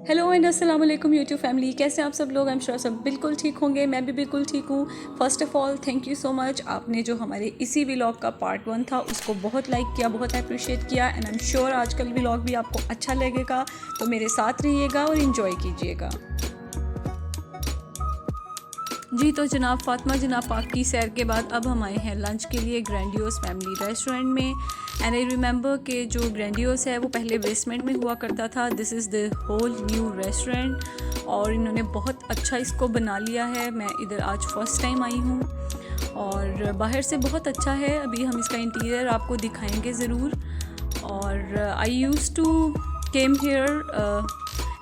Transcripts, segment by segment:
Hello and अस्सलाम वालेकुम YouTube family, कैसे हैं आप सब लोग। आई एम श्योर सब बिल्कुल ठीक होंगे, मैं भी बिल्कुल ठीक हूँ। First of all thank you so much, आपने जो हमारे इसी व्लॉग का पार्ट 1 था उसको बहुत लाइक किया, बहुत अप्रिशिएट किया एंड आई एम श्योर आज कल व्लॉग भी आपको अच्छा लगेगा। तो मेरे साथ रहिएगा और इन्जॉय कीजिएगा। जी तो जनाब फातिमा जनाब पाक की सैर के बाद अब हम आए हैं लंच के लिए ग्रैंडियोस फैमिली रेस्टोरेंट में। एंड आई रिमेंबर कि जो ग्रैंडियोस है वो पहले बेसमेंट में हुआ करता था। This is the whole new restaurant और इन्होंने बहुत अच्छा इसको बना लिया है। मैं इधर आज फर्स्ट टाइम आई हूँ और बाहर से बहुत अच्छा है। अभी हम इसका इंटीरियर आपको दिखाएंगे ज़रूर। और I use to came here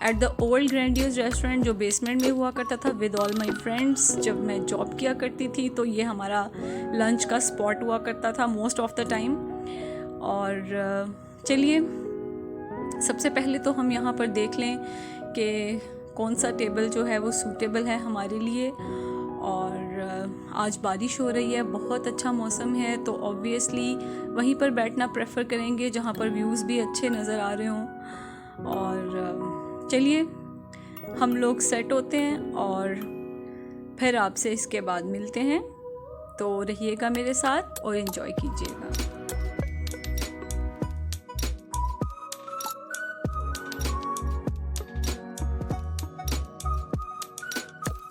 at the old grandiose restaurant जो बेसमेंट में हुआ करता था विद ऑल माई फ्रेंड्स। जब मैं जॉब किया करती थी तो ये हमारा लंच का स्पॉट हुआ करता था मोस्ट ऑफ द टाइम। और चलिए सबसे पहले तो हम यहाँ पर देख लें कि कौन सा टेबल जो है वो सूटेबल है हमारे लिए। और आज बारिश हो रही है, बहुत अच्छा मौसम है, तो ऑब्वियसली वहीं पर बैठना प्रेफर करेंगे जहाँ पर व्यूज़ भी अच्छे नज़र आ रहे हों। और चलिए हम लोग सेट होते हैं और फिर आपसे इसके बाद मिलते हैं। तो रहिएगा मेरे साथ और एंजॉय कीजिएगा।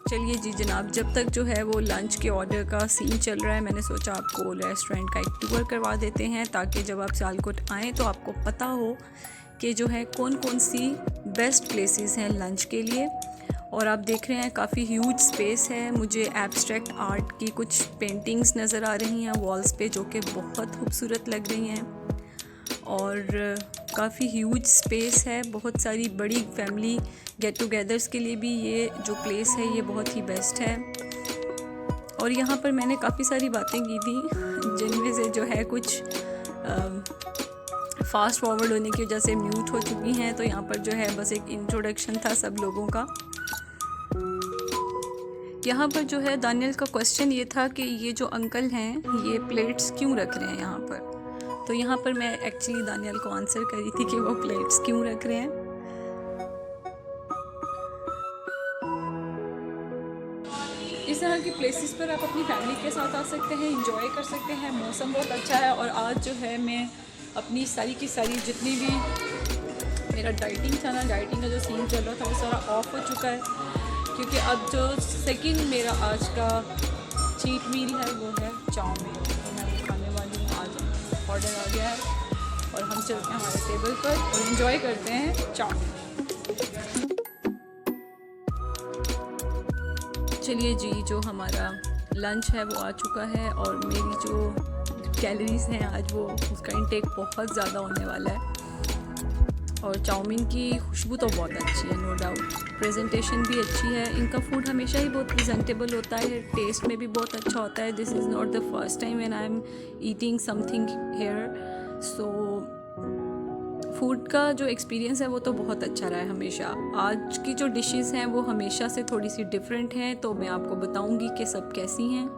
चलिए जी जनाब, जब तक जो है वो लंच के ऑर्डर का सीन चल रहा है मैंने सोचा आपको रेस्टोरेंट का एक टूर करवा देते हैं ताकि जब आप सियालकोट आएँ तो आपको पता हो कि जो है कौन कौन सी बेस्ट प्लेसेस हैं लंच के लिए। और आप देख रहे हैं काफ़ी ह्यूज स्पेस है। मुझे एब्स्ट्रैक्ट आर्ट की कुछ पेंटिंग्स नज़र आ रही हैं वॉल्स पे जो कि बहुत खूबसूरत लग रही हैं। और काफ़ी ह्यूज स्पेस है, बहुत सारी बड़ी फैमिली गेट टुगेदर्स के लिए भी ये जो प्लेस है ये बहुत ही बेस्ट है। और यहाँ पर मैंने काफ़ी सारी बातें की थी जिनमें से जो है कुछ फास्ट फॉरवर्ड होने की वजह से म्यूट हो चुकी हैं। तो यहाँ पर जो है बस एक इंट्रोडक्शन था सब लोगों का। यहाँ पर जो है दानियल का क्वेश्चन ये था कि ये जो अंकल हैं ये प्लेट्स क्यों रख रहे हैं यहाँ पर। तो यहाँ पर मैं एक्चुअली दानियल को आंसर करी थी कि वो प्लेट्स क्यों रख रहे हैं। इस तरह की प्लेसेस पर आप अपनी फैमिली के साथ आ सकते हैं, एंजॉय कर सकते हैं। मौसम बहुत अच्छा है और आज जो है मैं अपनी सारी की सारी जितनी भी मेरा डाइटिंग था ना, डाइटिंग का जो सीन चल रहा था वो सारा ऑफ हो चुका है क्योंकि अब जो सेकंड मेरा आज का चीट मील है वो है चाउमीन। तो मैं वो खाने वाली हूँ, आज ऑर्डर आ गया है और हम चलते हैं हमारे टेबल पर और एंजॉय करते हैं चाउमीन। चलिए जी, जो हमारा लंच है वो आ चुका है और मेरी जो कैलोरीज़ हैं आज वो उसका इंटेक बहुत ज़्यादा होने वाला है। और चाउमीन की खुशबू तो बहुत अच्छी है, नो डाउट। प्रेजेंटेशन भी अच्छी है। इनका फूड हमेशा ही बहुत प्रेजेंटेबल होता है, टेस्ट में भी बहुत अच्छा होता है। This is not the first time when I am eating something here. So food का जो एक्सपीरियंस है वो तो बहुत अच्छा रहा है हमेशा। आज की जो डिशेस हैं वो हमेशा से थोड़ी सी डिफरेंट हैं, तो मैं आपको बताऊंगी कि सब कैसी हैं।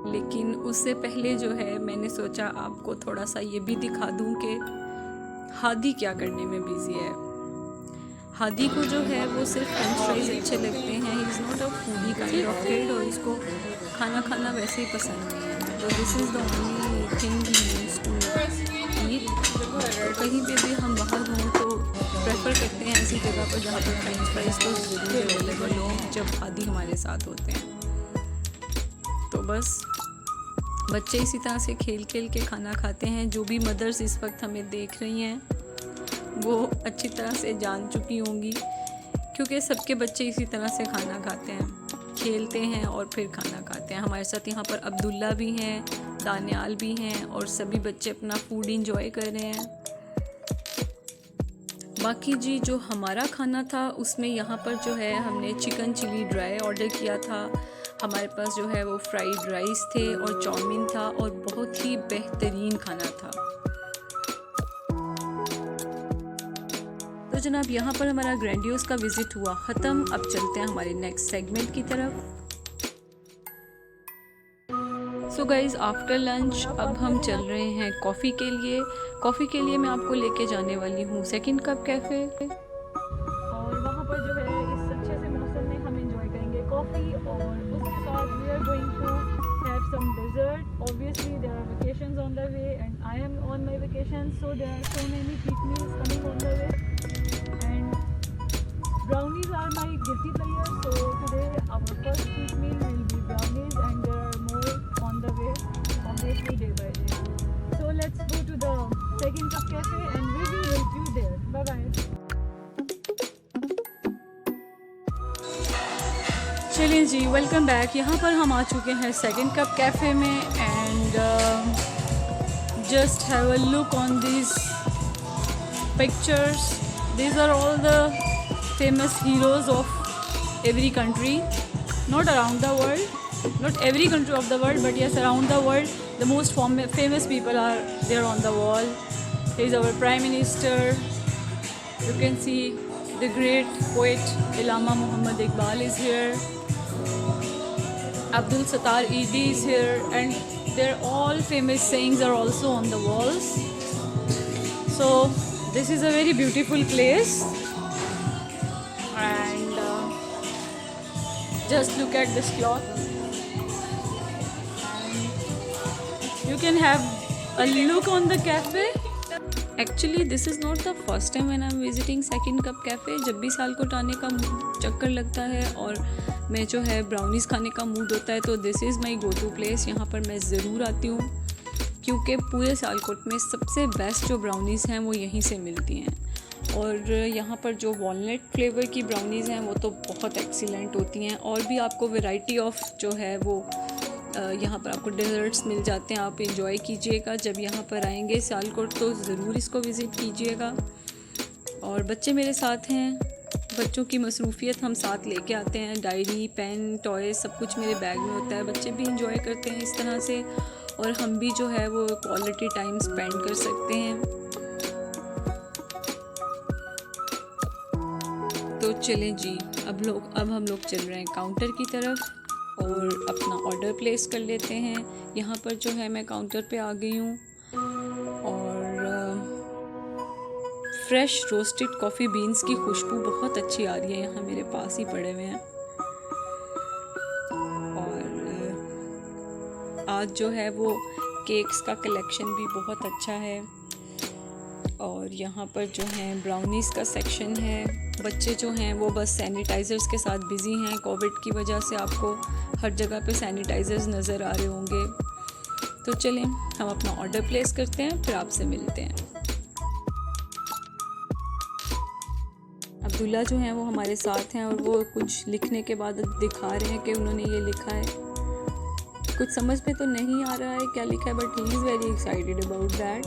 लेकिन उससे पहले जो है मैंने सोचा आपको थोड़ा सा ये भी दिखा दूं कि हादी क्या करने में बिजी है। हादी को जो है वो सिर्फ फ्रेंच फ्राइज अच्छे लगते हैं। He is not a foodie kind of kid और इसको खाना खाना वैसे ही पसंद नहीं है। तो this is the only thing he used to eat. कहीं पे भी हम बाहर हों तो प्रेफर करते हैं ऐसी जगह पर जहाँ पर फ्रेंच फ्राइज तो ज़रूर अवेलेबल हो जब हादी हमारे साथ होते हैं। तो बस बच्चे इसी तरह से खेल खेल के खाना खाते हैं। जो भी मदर्स इस वक्त हमें देख रही हैं वो अच्छी तरह से जान चुकी होंगी क्योंकि सबके बच्चे इसी तरह से खाना खाते हैं, खेलते हैं और फिर खाना खाते हैं। हमारे साथ यहाँ पर अब्दुल्ला भी हैं, दानियाल भी हैं और सभी बच्चे अपना फूड इंजॉय कर रहे हैं। बाकी जी जो हमारा खाना था उसमें यहाँ पर जो है हमने चिकन चिली ड्राई ऑर्डर किया था। हमारे पास जो है वो फ्राइड राइस थे और चाउमीन था और बहुत ही बेहतरीन खाना था। तो जनाब यहाँ पर हमारा ग्रैंडियोस का विज़िट हुआ ख़त्म। अब चलते हैं हमारे नेक्स्ट सेगमेंट की तरफ। सो गाइज़ आफ्टर लंच अब हम चल रहे हैं कॉफ़ी के लिए। कॉफ़ी के लिए मैं आपको लेके जाने वाली हूँ सेकंड कप कैफ़े, और वहाँ पर जो है इस अच्छे से मौसम में हम इंजॉय करेंगे कॉफ़ी, और उसके साथ we are going to have some dessert. Obviously there are vacations on the way and I am on my vacation, so there are so many cheat meals coming on the way and brownies are my guilty pleasure, so today our first cheat meal will be brownies and there are more on the way, obviously day by day. So let's go to the second cup cafe and we will meet you there. Bye bye. चलिए जी, welcome back. यहाँ पर हम आ चुके हैं second cup cafe में and just have a look on these pictures. These are all the famous heroes of every country, not around the world, not every country of the world, but yes, around the world the most famous people are there on the wall. Here is our Prime Minister. You can see the great poet Allama Muhammad Iqbal is here. Abdul Sattar Edi is here, and their all famous sayings are also on the walls. So this is a very beautiful place. And just look at this cloth and you can have a look on the cafe. Actually this is not the first time when I'm visiting second cup cafe. जब भी सालकोट आने का चक्कर लगता है और मैं जो है ब्राउनीज़ खाने का मूड होता है तो this is my go to place. यहाँ पर मैं ज़रूर आती हूँ क्योंकि पूरे सालकोट में सबसे बेस्ट जो ब्राउनीज़ हैं वो यहीं से मिलती हैं, और यहाँ पर जो वॉलनट फ्लेवर की ब्राउनीज़ हैं वो तो बहुत एक्सीलेंट होती हैं। और भी आपको वैरायटी ऑफ जो है वो यहाँ पर आपको डेजर्ट्स मिल जाते हैं। आप इंजॉय कीजिएगा जब यहाँ पर आएंगे सियालकोट, तो ज़रूर इसको विज़िट कीजिएगा। और बच्चे मेरे साथ हैं, बच्चों की मसरूफ़ियत हम साथ लेके आते हैं, डायरी पेन टॉय सब कुछ मेरे बैग में होता है। बच्चे भी इंजॉय करते हैं इस तरह से और हम भी जो है वो क्वालिटी टाइम स्पेंड कर सकते हैं। तो चलें जी, अब हम लोग चल रहे हैं काउंटर की तरफ और अपना ऑर्डर प्लेस कर लेते हैं। यहाँ पर जो है मैं काउंटर पे आ गई हूँ और फ्रेश रोस्टेड कॉफ़ी बीन्स की खुशबू बहुत अच्छी आ रही है, यहाँ मेरे पास ही पड़े हुए हैं। और आज जो है वो केक्स का कलेक्शन भी बहुत अच्छा है और यहाँ पर जो है ब्राउनीज़ का सेक्शन है। बच्चे जो हैं वो बस सैनिटाइज़र्स के साथ बिज़ी हैं। कोविड की वजह से आपको हर जगह पे सैनिटाइज़र्स नज़र आ रहे होंगे। तो चलें हम अपना ऑर्डर प्लेस करते हैं, फिर आपसे मिलते हैं। अब्दुल्ला जो हैं वो हमारे साथ हैं और वो कुछ लिखने के बाद दिखा रहे हैं कि उन्होंने ये लिखा है। कुछ समझ में तो नहीं आ रहा है क्या लिखा है, but he is very excited about that.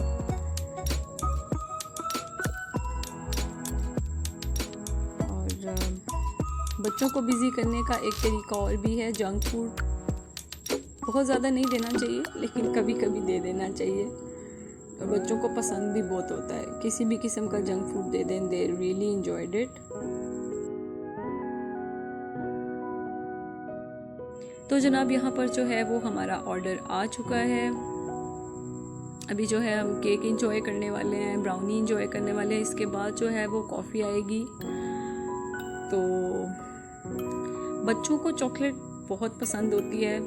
बच्चों को बिज़ी करने का एक तरीका और भी है, जंक फूड बहुत ज़्यादा नहीं देना चाहिए लेकिन कभी कभी दे देना चाहिए और बच्चों को पसंद भी बहुत होता है। किसी भी किस्म का जंक फूड दे दें, दे रियली एंजॉयड इट। तो जनाब यहाँ पर जो है वो हमारा ऑर्डर आ चुका है। अभी जो है हम केक इंजॉय करने वाले हैं, ब्राउनी इंजॉय करने वाले हैं, इसके बाद जो है वो कॉफ़ी आएगी। तो बच्चों को चॉकलेट बहुत पसंद होती है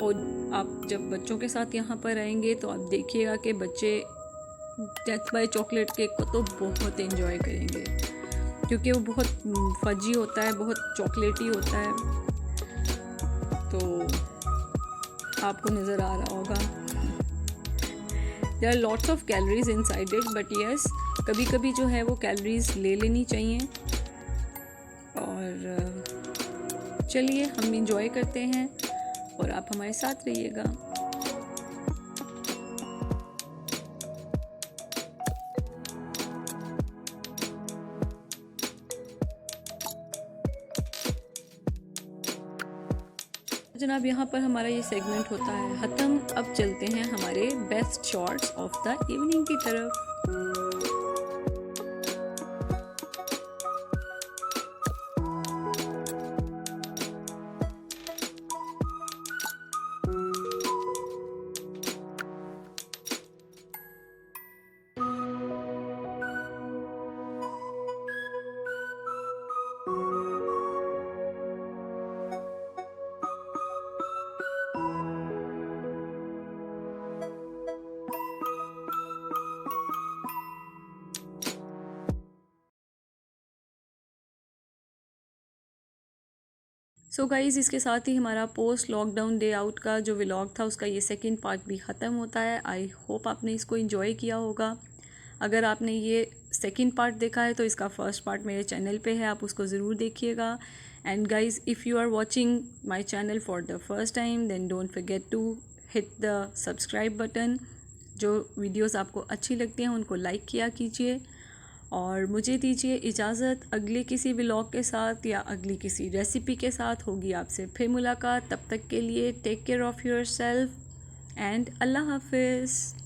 और आप जब बच्चों के साथ यहाँ पर आएंगे तो आप देखिएगा कि बच्चे डेथ बाय चॉकलेट केक को तो बहुत एंजॉय करेंगे क्योंकि वो बहुत फजी होता है, बहुत चॉकलेटी होता है। तो आपको नज़र आ रहा होगा there are lots of calories inside it, but yes कभी कभी जो है वो कैलोरीज ले लेनी चाहिए। और चलिए हम इंजॉय करते हैं और आप हमारे साथ रहिएगा। जनाब यहाँ पर हमारा ये सेगमेंट होता है ख़त्म। अब चलते हैं हमारे best shots of the evening की तरफ। सो गाइज़, इसके साथ ही हमारा पोस्ट लॉकडाउन डे आउट का जो व्लॉग था उसका ये सेकंड पार्ट भी ख़त्म होता है। आई होप आपने इसको एंजॉय किया होगा। अगर आपने ये सेकंड पार्ट देखा है तो इसका फर्स्ट पार्ट मेरे चैनल पे है, आप उसको ज़रूर देखिएगा। And guys, if you are watching my channel for the first time then don't forget to hit the subscribe button. जो वीडियोस आपको अच्छी लगती हैं उनको लाइक किया कीजिए और मुझे दीजिए इजाज़त। अगले किसी व्लॉग के साथ या अगली किसी रेसिपी के साथ होगी आपसे फिर मुलाकात। तब तक के लिए take care of yourself and अल्लाह हाफिज़।